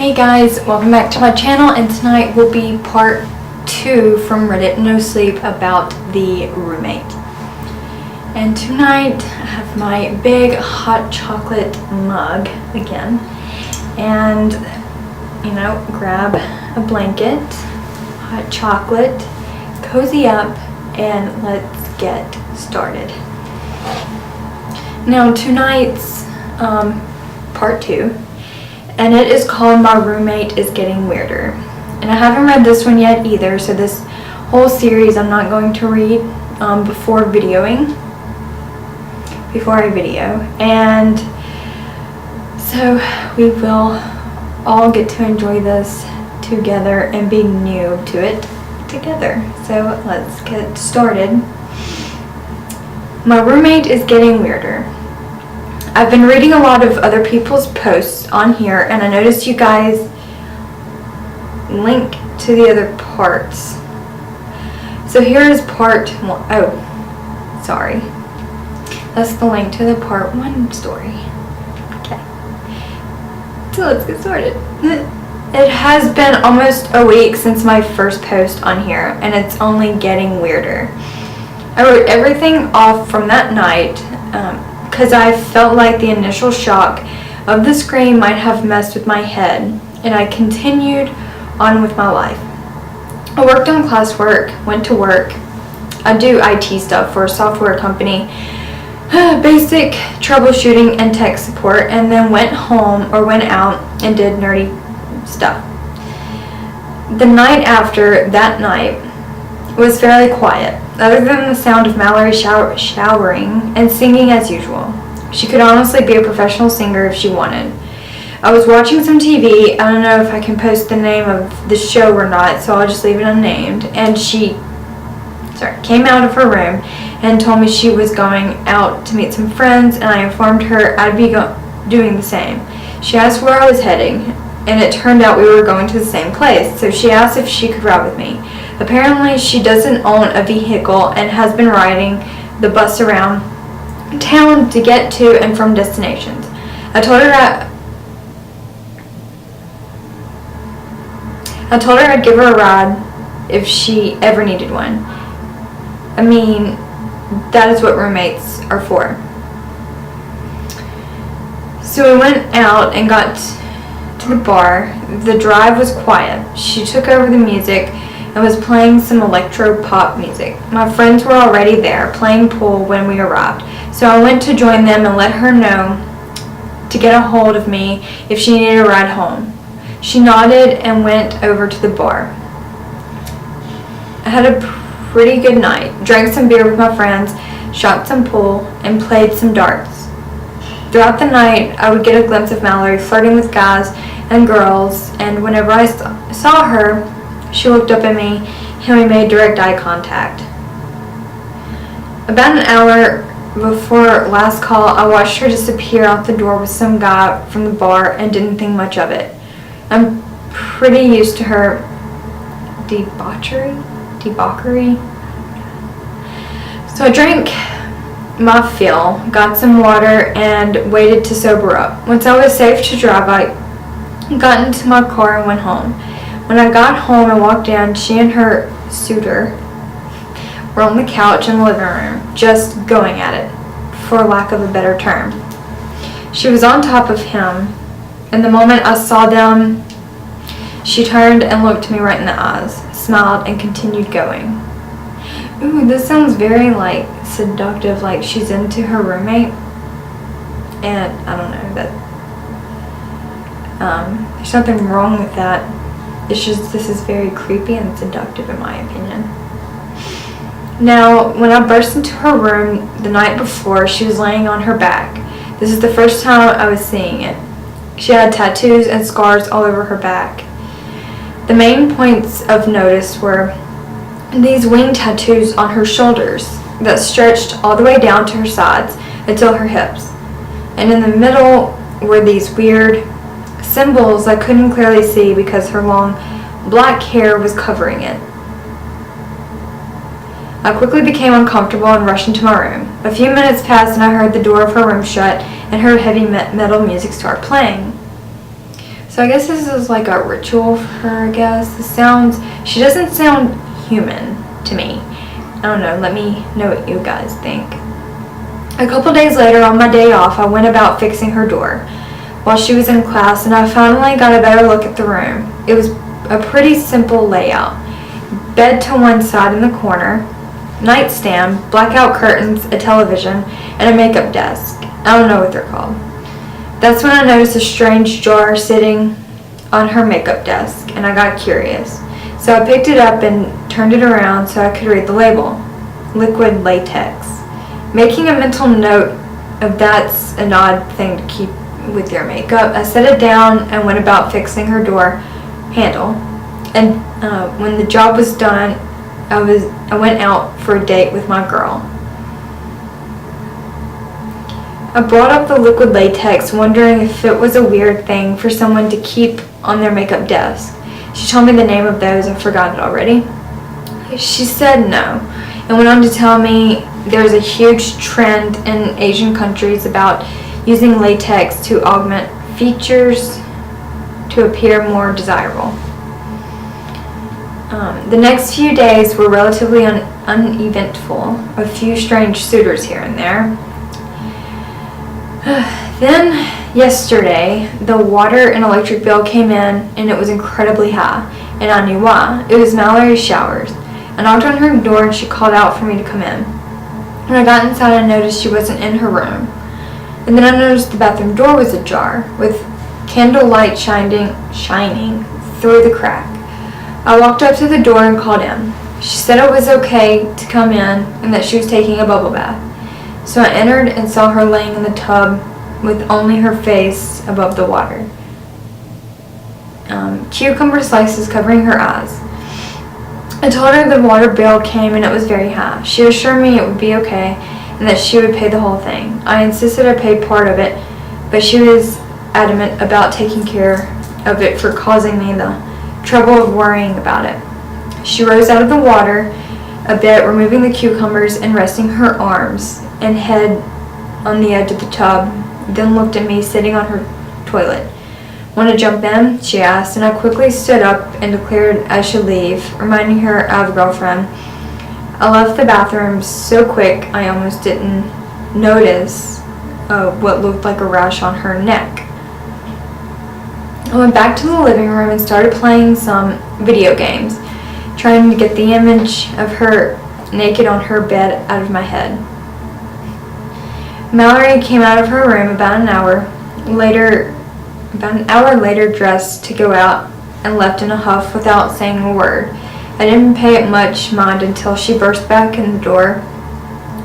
Hey guys, welcome back to my channel, and tonight will be part 2 from Redditt No Sleep about the roommate. And tonight I have my big hot chocolate mug again, and grab a blanket, hot chocolate, cozy up, and let's get started. Now tonight's part 2, and it is called My Roommate is Getting Weirder. And I haven't read this one yet either, so this whole series I'm not going to read before I video. And so we will all get to enjoy this together and be new to it together. So let's get started. My roommate is getting weirder. I've been reading a lot of other people's posts on here, and I noticed you guys link to the other parts. So here is part 1. Oh, sorry. That's the link to the part 1 story. Okay. So let's get started. It has been almost a week since my first post on here, and it's only getting weirder. I wrote everything off from that night, because I felt like the initial shock of the scream might have messed with my head, and I continued on with my life. I worked on classwork, went to work. I do IT stuff for a software company, basic troubleshooting and tech support, and then went out and did nerdy stuff. The night after that night was fairly quiet, other than the sound of Mallory showering and singing as usual. She could honestly be a professional singer if she wanted. I was watching some TV. I don't know if I can post the name of the show or not, so I'll just leave it unnamed. And she came out of her room and told me she was going out to meet some friends, and I informed her I'd be doing the same. She asked where I was heading, and it turned out we were going to the same place, so she asked if she could ride with me. Apparently, she doesn't own a vehicle and has been riding the bus around town to get to and from destinations. I told her I'd give her a ride if she ever needed one. I mean, that is what roommates are for. So we went out and got to the bar. The drive was quiet. She took over the music and was playing some electro-pop music. My friends were already there playing pool when we arrived, so I went to join them and let her know to get a hold of me if she needed a ride home. She nodded and went over to the bar. I had a pretty good night, drank some beer with my friends, shot some pool, and played some darts. Throughout the night, I would get a glimpse of Mallory flirting with guys and girls, and whenever I saw her, she looked up at me, and we made direct eye contact. About an hour before last call, I watched her disappear out the door with some guy from the bar and didn't think much of it. I'm pretty used to her debauchery. So I drank my fill, got some water, and waited to sober up. Once I was safe to drive, I got into my car and went home. When I got home and walked down, she and her suitor were on the couch in the living room, just going at it, for lack of a better term. She was on top of him, and the moment I saw them, she turned and looked me right in the eyes, smiled, and continued going. Ooh, this sounds very seductive, like she's into her roommate. And I don't know, that there's nothing wrong with that. It's just, this is very creepy and seductive in my opinion. Now, when I burst into her room the night before, she was laying on her back. This is the first time I was seeing it. She had tattoos and scars all over her back. The main points of notice were these wing tattoos on her shoulders that stretched all the way down to her sides until her hips. And in the middle were these weird symbols I couldn't clearly see because her long black hair was covering it. I quickly became uncomfortable and rushed into my room. A few minutes passed and I heard the door of her room shut and heard heavy metal music start playing. So I guess this is like a ritual for her, I guess. She doesn't sound human to me. I don't know, let me know what you guys think. A couple days later, on my day off, I went about fixing her door while she was in class, and I finally got a better look at the room. It was a pretty simple layout. Bed to one side in the corner, nightstand, blackout curtains, a television, and a makeup desk. I don't know what they're called. That's when I noticed a strange jar sitting on her makeup desk, and I got curious. So I picked it up and turned it around so I could read the label. Liquid latex. Making a mental note of that's an odd thing to keep with your makeup, I set it down and went about fixing her door handle. And when the job was done, I went out for a date with my girl. I brought up the liquid latex, wondering if it was a weird thing for someone to keep on their makeup desk. She told me the name of those. I forgot it already. She said no, and went on to tell me there's a huge trend in Asian countries about using latex to augment features to appear more desirable. The next few days were relatively uneventful. A few strange suitors here and there. Then, yesterday, the water and electric bill came in, and it was incredibly high, and I knew why. It was Mallory's showers. I knocked on her door, and she called out for me to come in. When I got inside, I noticed she wasn't in her room. And then I noticed the bathroom door was ajar, with candlelight shining through the crack. I walked up to the door and called in. She said it was okay to come in, and that she was taking a bubble bath. So I entered and saw her laying in the tub with only her face above the water. Cucumber slices covering her eyes. I told her the water bill came and it was very high. She assured me it would be okay and that she would pay the whole thing. I insisted I paid part of it, but she was adamant about taking care of it for causing me the trouble of worrying about it. She rose out of the water a bit, removing the cucumbers and resting her arms and head on the edge of the tub, then looked at me sitting on her toilet. "Want to jump in?" she asked, and I quickly stood up and declared I should leave, reminding her I have a girlfriend. I left the bathroom so quick I almost didn't notice what looked like a rash on her neck. I went back to the living room and started playing some video games, trying to get the image of her naked on her bed out of my head. Mallory came out of her room about an hour later, dressed to go out, and left in a huff without saying a word. I didn't pay it much mind until she burst back in the door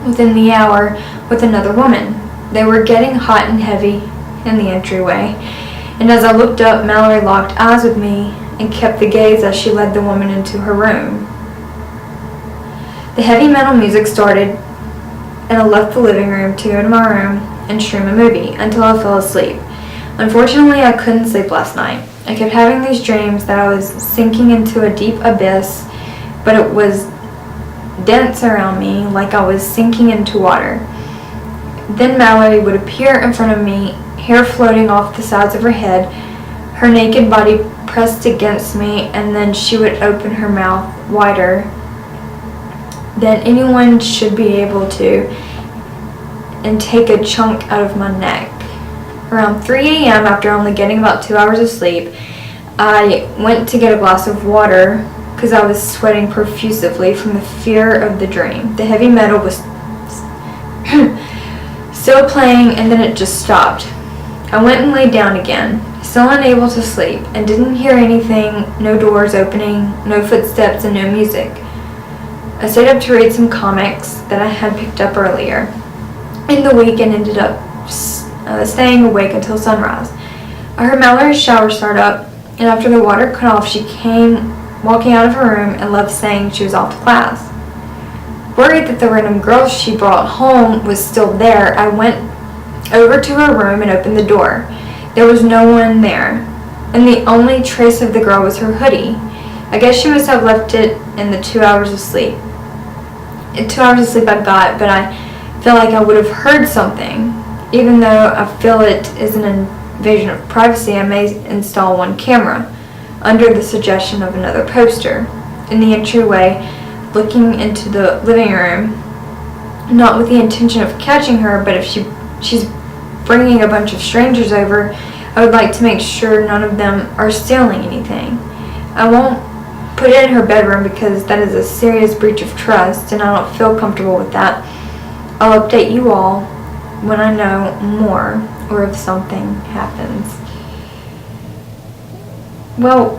within the hour with another woman. They were getting hot and heavy in the entryway, and as I looked up, Mallory locked eyes with me and kept the gaze as she led the woman into her room. The heavy metal music started, and I left the living room to go to my room and stream a movie until I fell asleep. Unfortunately, I couldn't sleep last night. I kept having these dreams that I was sinking into a deep abyss, but it was dense around me like I was sinking into water. Then Mallory would appear in front of me, hair floating off the sides of her head, her naked body pressed against me, and then she would open her mouth wider than anyone should be able to and take a chunk out of my neck. Around 3 a.m., after only getting about 2 hours of sleep, I went to get a glass of water because I was sweating profusively from the fear of the dream. The heavy metal was still playing, and then it just stopped. I went and laid down again, still unable to sleep, and didn't hear anything, no doors opening, no footsteps, and no music. I stayed up to read some comics that I had picked up earlier in the week and ended up staying awake until sunrise. I heard Mallory's shower start up, and after the water cut off, she came walking out of her room and left saying she was off to class. Worried that the random girl she brought home was still there, I went over to her room and opened the door. There was no one there, and the only trace of the girl was her hoodie. I guess she must have left it in the 2 hours of sleep. In 2 hours of sleep I got, but I feel like I would have heard something, even though I feel it isn't invasion of privacy, I may install one camera, under the suggestion of another poster, in the entryway, looking into the living room, not with the intention of catching her, but if she's bringing a bunch of strangers over, I would like to make sure none of them are stealing anything. I won't put it in her bedroom because that is a serious breach of trust, and I don't feel comfortable with that. I'll update you all when I know more or if something happens. Well,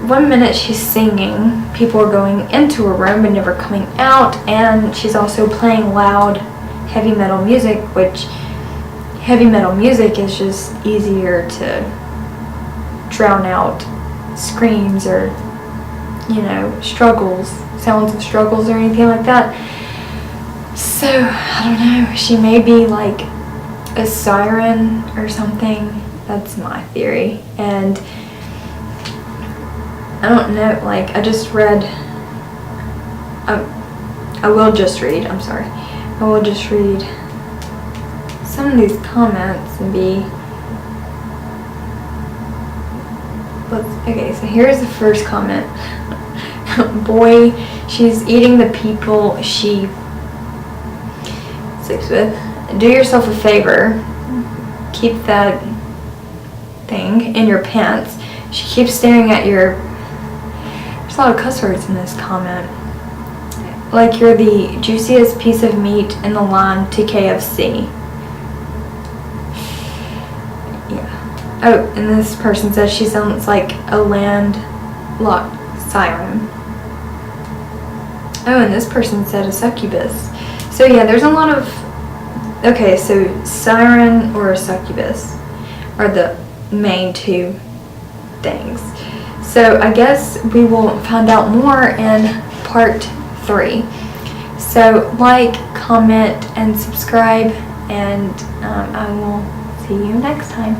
1 minute she's singing, people are going into her room but never coming out, and she's also playing loud heavy metal music, which heavy metal music is just easier to drown out screams or, sounds of struggles or anything like that. So, I don't know, she may be like a siren or something. That's my theory. And I don't know, I just read, I will just read some of these comments and okay, so here's the first comment. Boy, she's eating the people she sleeps with. Do yourself a favor. Keep that thing in your pants. She keeps staring at your... There's a lot of cuss words in this comment. Like you're the juiciest piece of meat in the line to KFC. Yeah. Oh, and this person says she sounds like a landlocked siren. Oh, and this person said a succubus. So yeah, there's a lot of... Okay, so siren or succubus are the main two things. So I guess we will find out more in part 3. So like, comment, and subscribe, and I will see you next time.